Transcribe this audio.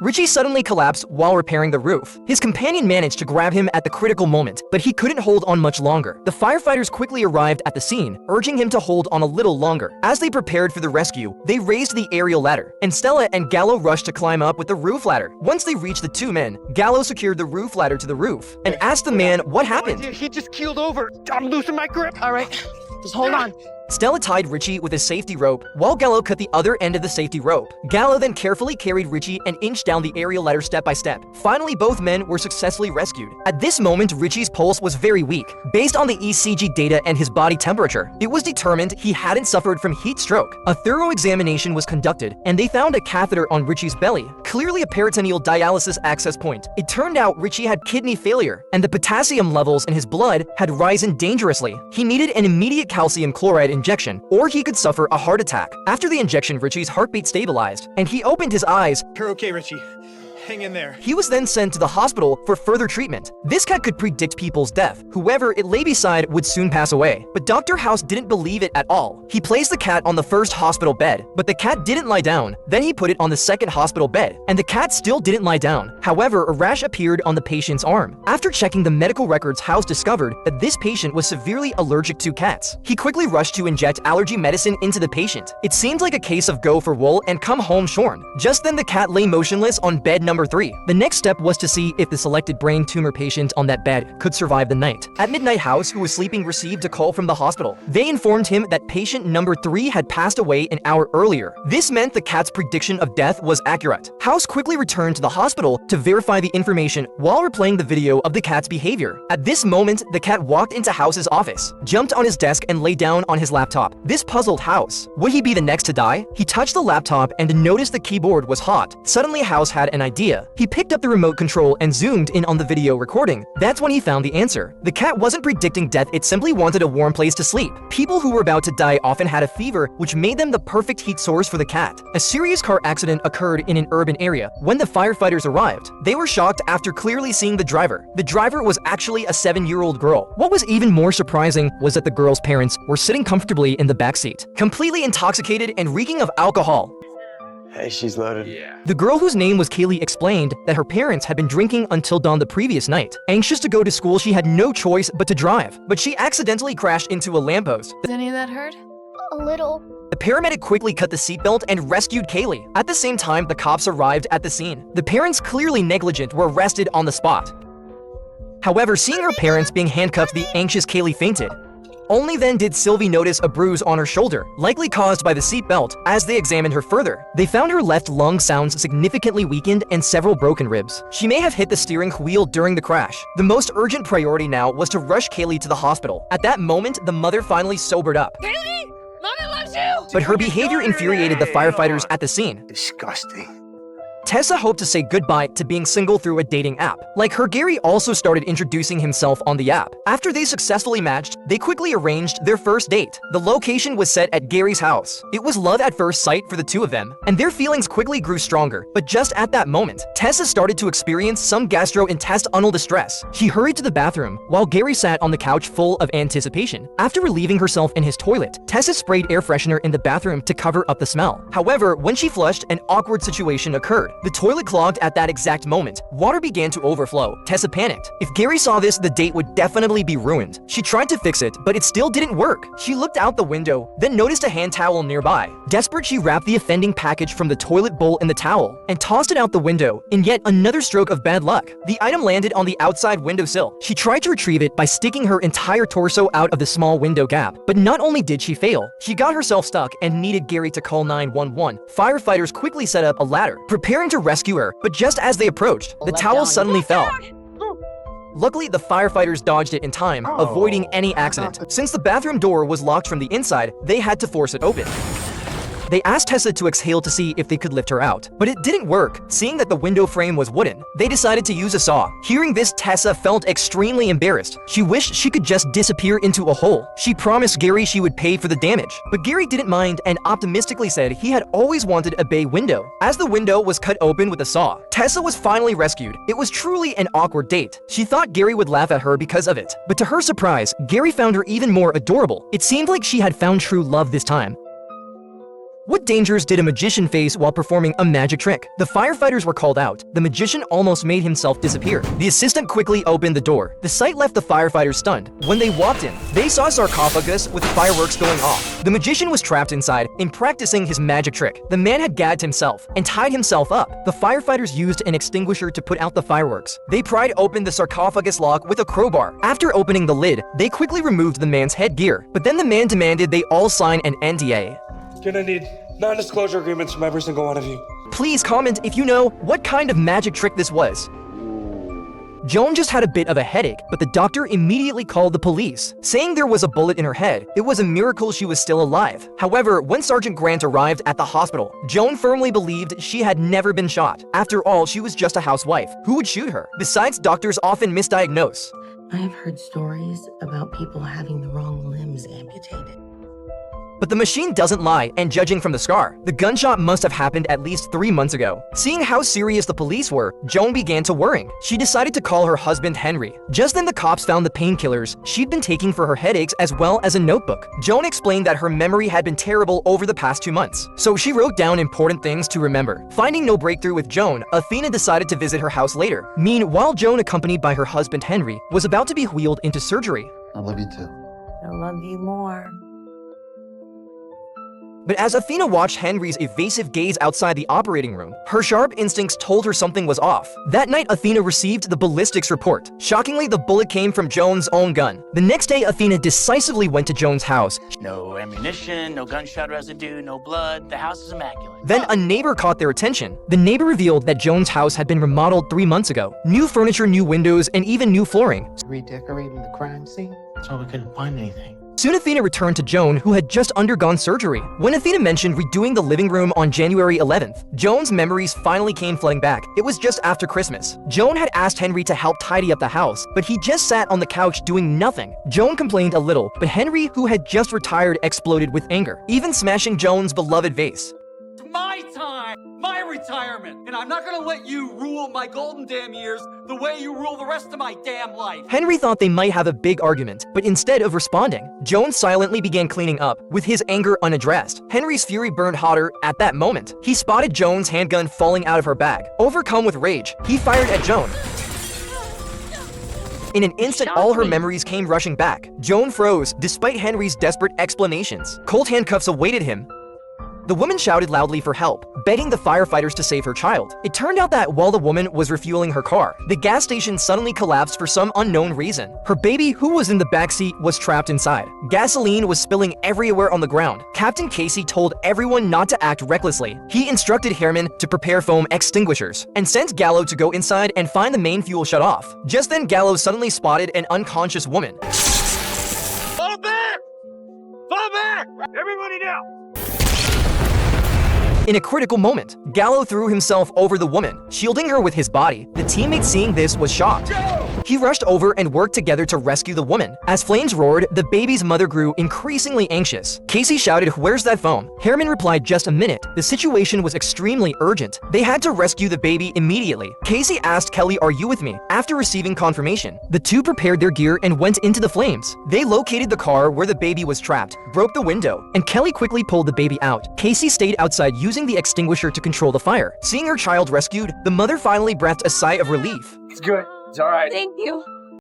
Richie suddenly collapsed while repairing the roof. His companion managed to grab him at the critical moment, but he couldn't hold on much longer. The firefighters quickly arrived at the scene, urging him to hold on a little longer. As they prepared for the rescue, they raised the aerial ladder, and Stella and Gallo rushed to climb up with the roof ladder. Once they reached the two men, Gallo secured the roof ladder to the roof and asked the man what happened. He just keeled over. I'm losing my grip. All right, just hold on. Stella tied Richie with a safety rope, while Gallo cut the other end of the safety rope. Gallo then carefully carried Richie and inched down the aerial ladder step by step. Finally, both men were successfully rescued. At this moment, Richie's pulse was very weak. Based on the ECG data and his body temperature, it was determined he hadn't suffered from heat stroke. A thorough examination was conducted, and they found a catheter on Richie's belly, clearly a peritoneal dialysis access point. It turned out Richie had kidney failure, and the potassium levels in his blood had risen dangerously. He needed an immediate calcium chloride injection, or he could suffer a heart attack. After the injection, Richie's heartbeat stabilized, and he opened his eyes. You're okay, Richie. Hang in there. He was then sent to the hospital for further treatment. This cat could predict people's death. Whoever it lay beside would soon pass away. But Dr. House didn't believe it at all. He placed the cat on the first hospital bed, but the cat didn't lie down. Then he put it on the second hospital bed, and the cat still didn't lie down. However, a rash appeared on the patient's arm. After checking the medical records, House discovered that this patient was severely allergic to cats. He quickly rushed to inject allergy medicine into the patient. It seemed like a case of go for wool and come home shorn. Just then the cat lay motionless on bed number 3. The next step was to see if the selected brain tumor patient on that bed could survive the night. At midnight, House, who was sleeping, received a call from the hospital. They informed him that patient number 3 had passed away an hour earlier. This meant the cat's prediction of death was accurate. House quickly returned to the hospital to verify the information while replaying the video of the cat's behavior. At this moment, the cat walked into House's office, jumped on his desk, and lay down on his laptop. This puzzled House. Would he be the next to die? He touched the laptop and noticed the keyboard was hot. Suddenly, House had an idea. He picked up the remote control and zoomed in on the video recording. That's when he found the answer. The cat wasn't predicting death, it simply wanted a warm place to sleep. People who were about to die often had a fever, which made them the perfect heat source for the cat. A serious car accident occurred in an urban area. When the firefighters arrived, they were shocked after clearly seeing the driver. The driver was actually a 7-year-old girl. What was even more surprising was that the girl's parents were sitting comfortably in the backseat, completely intoxicated and reeking of alcohol. Hey, she's loaded. Yeah. The girl, whose name was Kaylee, explained that her parents had been drinking until dawn the previous night. Anxious to go to school, she had no choice but to drive, but she accidentally crashed into a lamppost. Does any of that hurt? A little. The paramedic quickly cut the seatbelt and rescued Kaylee. At the same time, the cops arrived at the scene. The parents, clearly negligent, were arrested on the spot. However, seeing her parents being handcuffed, the anxious Kaylee fainted. Only then did Sylvie notice a bruise on her shoulder, likely caused by the seatbelt. As they examined her further, they found her left lung sounds significantly weakened and several broken ribs. She may have hit the steering wheel during the crash. The most urgent priority now was to rush Kaylee to the hospital. At that moment, the mother finally sobered up. Kaylee! Mommy loves you! But her behavior infuriated the firefighters at the scene. Disgusting. Tessa hoped to say goodbye to being single through a dating app. Like her, Gary also started introducing himself on the app. After they successfully matched, they quickly arranged their first date. The location was set at Gary's house. It was love at first sight for the two of them, and their feelings quickly grew stronger. But just at that moment, Tessa started to experience some gastrointestinal distress. She hurried to the bathroom, while Gary sat on the couch full of anticipation. After relieving herself in his toilet, Tessa sprayed air freshener in the bathroom to cover up the smell. However, when she flushed, an awkward situation occurred. The toilet clogged at that exact moment. Water began to overflow. Tessa panicked. If Gary saw this, the date would definitely be ruined. She tried to fix it, but it still didn't work. She looked out the window, then noticed a hand towel nearby. Desperate, she wrapped the offending package from the toilet bowl in the towel and tossed it out the window. In yet another stroke of bad luck, the item landed on the outside windowsill. She tried to retrieve it by sticking her entire torso out of the small window gap. But not only did she fail, she got herself stuck and needed Gary to call 911. Firefighters quickly set up a ladder, preparing to rescue her, but just as they approached, the towel suddenly fell. Luckily, the firefighters dodged it in time, avoiding any accident. Since the bathroom door was locked from the inside, they had to force it open. They asked Tessa to exhale to see if they could lift her out, but it didn't work. Seeing that the window frame was wooden, they decided to use a saw. Hearing this, Tessa felt extremely embarrassed. She wished she could just disappear into a hole. She promised Gary she would pay for the damage, but Gary didn't mind and optimistically said he had always wanted a bay window. As the window was cut open with a saw, Tessa was finally rescued. It was truly an awkward date. She thought Gary would laugh at her because of it, but to her surprise, Gary found her even more adorable. It seemed like she had found true love this time. What dangers did a magician face while performing a magic trick? The firefighters were called out. The magician almost made himself disappear. The assistant quickly opened the door. The sight left the firefighters stunned. When they walked in, they saw a sarcophagus with fireworks going off. The magician was trapped inside and practicing his magic trick. The man had gagged himself and tied himself up. The firefighters used an extinguisher to put out the fireworks. They pried open the sarcophagus lock with a crowbar. After opening the lid, they quickly removed the man's headgear. But then the man demanded they all sign an NDA. Gonna need non-disclosure agreements from every single one of you. Please comment if you know what kind of magic trick this was. Joan just had a bit of a headache, but the doctor immediately called the police, saying there was a bullet in her head. It was a miracle she was still alive. However, when Sergeant Grant arrived at the hospital, Joan firmly believed she had never been shot. After all, she was just a housewife. Who would shoot her? Besides, doctors often misdiagnose. I have heard stories about people having the wrong limbs amputated. But the machine doesn't lie, and judging from the scar, the gunshot must have happened at least 3 months ago. Seeing how serious the police were, Joan began to worry. She decided to call her husband Henry. Just then the cops found the painkillers she'd been taking for her headaches as well as a notebook. Joan explained that her memory had been terrible over the past 2 months, so she wrote down important things to remember. Finding no breakthrough with Joan, Athena decided to visit her house later. Meanwhile, Joan, accompanied by her husband Henry, was about to be wheeled into surgery. I love you too. I love you more. But as Athena watched Henry's evasive gaze outside the operating room, her sharp instincts told her something was off. That night, Athena received the ballistics report. Shockingly, the bullet came from Joan's own gun. The next day, Athena decisively went to Joan's house. No ammunition, no gunshot residue, no blood. The house is immaculate. Then a neighbor caught their attention. The neighbor revealed that Joan's house had been remodeled 3 months ago. New furniture, new windows, and even new flooring. Redecorating the crime scene? That's why we couldn't find anything. Soon Athena returned to Joan, who had just undergone surgery. When Athena mentioned redoing the living room on January 11th, Joan's memories finally came flooding back. It was just after Christmas. Joan had asked Henry to help tidy up the house, but he just sat on the couch doing nothing. Joan complained a little, but Henry, who had just retired, exploded with anger, even smashing Joan's beloved vase. It's my time, my retirement, and I'm not gonna let you rule my golden damn years the way you rule the rest of my damn life. Henry thought they might have a big argument, but instead of responding, Joan silently began cleaning up, with his anger unaddressed. Henry's fury burned hotter at that moment. He spotted Joan's handgun falling out of her bag. Overcome with rage, he fired at Joan. In an instant, all her memories came rushing back. Joan froze, despite Henry's desperate explanations. Cold handcuffs awaited him. The woman shouted loudly for help, begging the firefighters to save her child. It turned out that while the woman was refueling her car, the gas station suddenly collapsed for some unknown reason. Her baby, who was in the backseat, was trapped inside. Gasoline was spilling everywhere on the ground. Captain Casey told everyone not to act recklessly. He instructed Herman to prepare foam extinguishers and sent Gallo to go inside and find the main fuel shut off. Just then, Gallo suddenly spotted an unconscious woman. Fall back! Fall back! Everybody down! In a critical moment, Gallo threw himself over the woman, shielding her with his body. The teammate seeing this was shocked. He rushed over and worked together to rescue the woman. As flames roared, the baby's mother grew increasingly anxious. Casey shouted, "Where's that foam?" Herman replied, "Just a minute." The situation was extremely urgent. They had to rescue the baby immediately. Casey asked Kelly, "Are you with me?" After receiving confirmation, the two prepared their gear and went into the flames. They located the car where the baby was trapped, broke the window, and Kelly quickly pulled the baby out. Casey stayed outside using the extinguisher to control the fire. Seeing her child rescued, the mother finally breathed a sigh of relief. It's good. It's all right. Thank you.